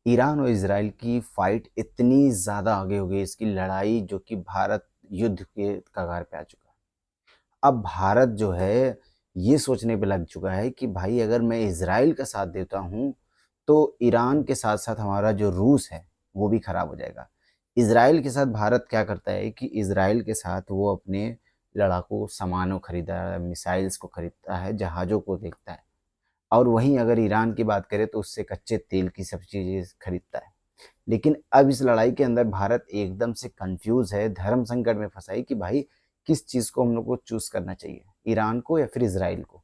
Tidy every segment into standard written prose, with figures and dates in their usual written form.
Iran और Israel की fight इतनी ज़्यादा आगे हो गई, इसकी लड़ाई, जो कि भारत युद्ध के कगार पे आ चुका है। अब भारत जो है ये सोचने पे लग चुका है कि भाई अगर मैं इसराइल का साथ देता हूँ तो ईरान के साथ साथ हमारा जो रूस है वो भी खराब हो जाएगा। इसराइल के साथ भारत क्या करता है कि इसराइल के साथ वो अपने लड़ाकू सामानों खरीदा है, मिसाइल्स को खरीदता है, जहाज़ों को देखता है। और वहीं अगर ईरान की बात करें तो उससे कच्चे तेल की सब चीज़ें खरीदता है। लेकिन अब इस लड़ाई के अंदर भारत एकदम से कंफ्यूज है, धर्म संकट में फंसा है कि भाई किस चीज़ को हम लोग को चूज़ करना चाहिए, ईरान को या फिर इज़राइल को।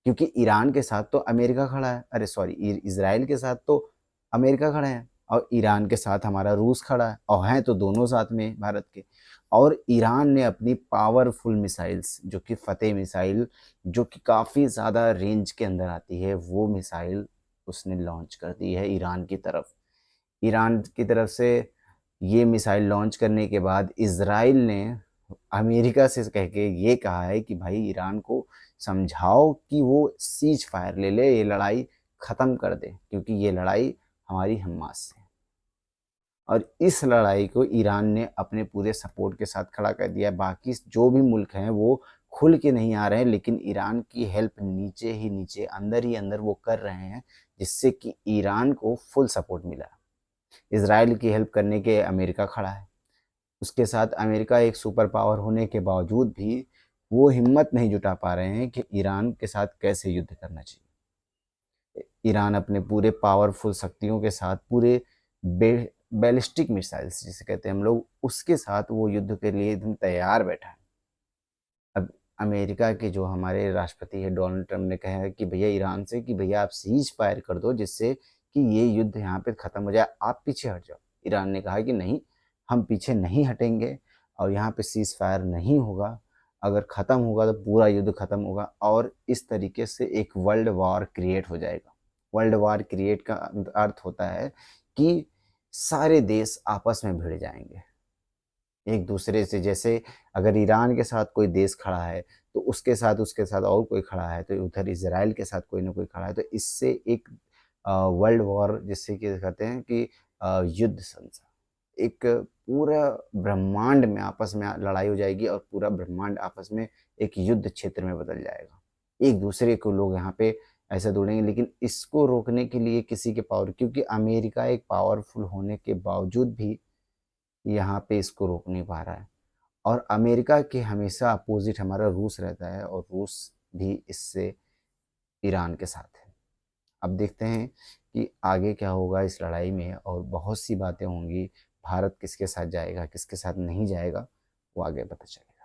क्योंकि ईरान के साथ तो अमेरिका खड़ा है, अरे सॉरी, इज़राइल के साथ तो अमेरिका खड़ा है और ईरान के साथ हमारा रूस खड़ा है, और हैं तो दोनों साथ में भारत के। और ईरान ने अपनी पावरफुल मिसाइल्स, जो कि फ़तेह मिसाइल, जो कि काफ़ी ज़्यादा रेंज के अंदर आती है, वो मिसाइल उसने लॉन्च कर दी है ईरान की तरफ। ईरान की तरफ से ये मिसाइल लॉन्च करने के बाद इज़राइल ने अमेरिका से कह के ये कहा है कि भाई ईरान को समझाओ कि वो सीज फायर ले ले, ये लड़ाई ख़त्म कर दे, क्योंकि ये लड़ाई हमारी हमास से है। और इस लड़ाई को ईरान ने अपने पूरे सपोर्ट के साथ खड़ा कर दिया है। बाकी जो भी मुल्क हैं वो खुल के नहीं आ रहे हैं, लेकिन ईरान की हेल्प नीचे ही नीचे, अंदर ही अंदर वो कर रहे हैं, जिससे कि ईरान को फुल सपोर्ट मिला। इसराइल की हेल्प करने के अमेरिका खड़ा है। उसके साथ अमेरिका एक सुपर पावर होने के बावजूद भी वो हिम्मत नहीं जुटा पा रहे हैं कि ईरान के साथ कैसे युद्ध करना चाहिए। ईरान अपने पूरे पावरफुल शक्तियों के साथ, पूरे बैलिस्टिक मिसाइल्स जिसे कहते हैं हम लोग, उसके साथ वो युद्ध के लिए एकदम तैयार बैठा है। अब अमेरिका के जो हमारे राष्ट्रपति है डोनाल्ड ट्रम्प ने कहा है कि भैया ईरान से कि भैया आप सीज फायर कर दो, जिससे कि ये युद्ध यहाँ पे ख़त्म हो जाए, आप पीछे हट जाओ। ईरान ने कहा कि नहीं, हम पीछे नहीं हटेंगे और यहाँ पे सीज फायर नहीं होगा। अगर ख़त्म होगा तो पूरा युद्ध ख़त्म होगा और इस तरीके से एक वर्ल्ड वॉर क्रिएट हो जाएगा। वर्ल्ड वॉर क्रिएट का अर्थ होता है कि सारे देश आपस में भिड़ जाएंगे एक दूसरे से। जैसे अगर ईरान के साथ कोई देश खड़ा है तो उसके साथ और कोई खड़ा है, तो उधर इजराइल के साथ कोई ना कोई खड़ा है, तो इससे एक वर्ल्ड वॉर, जिससे कि कहते हैं कि युद्ध संसार, एक पूरा ब्रह्मांड में आपस में लड़ाई हो जाएगी और पूरा ब्रह्मांड आपस में एक युद्ध क्षेत्र में बदल जाएगा। एक दूसरे को लोग यहाँ पे ऐसे दौड़ेंगे, लेकिन इसको रोकने के लिए किसी के पावर, क्योंकि अमेरिका एक पावरफुल होने के बावजूद भी यहाँ पे इसको रोक नहीं पा रहा है। और अमेरिका के हमेशा अपोजिट हमारा रूस रहता है, और रूस भी इससे ईरान के साथ है। अब देखते हैं कि आगे क्या होगा इस लड़ाई में, और बहुत सी बातें होंगी। भारत किसके साथ जाएगा, किसके साथ नहीं जाएगा, वो आगे पता चलेगा।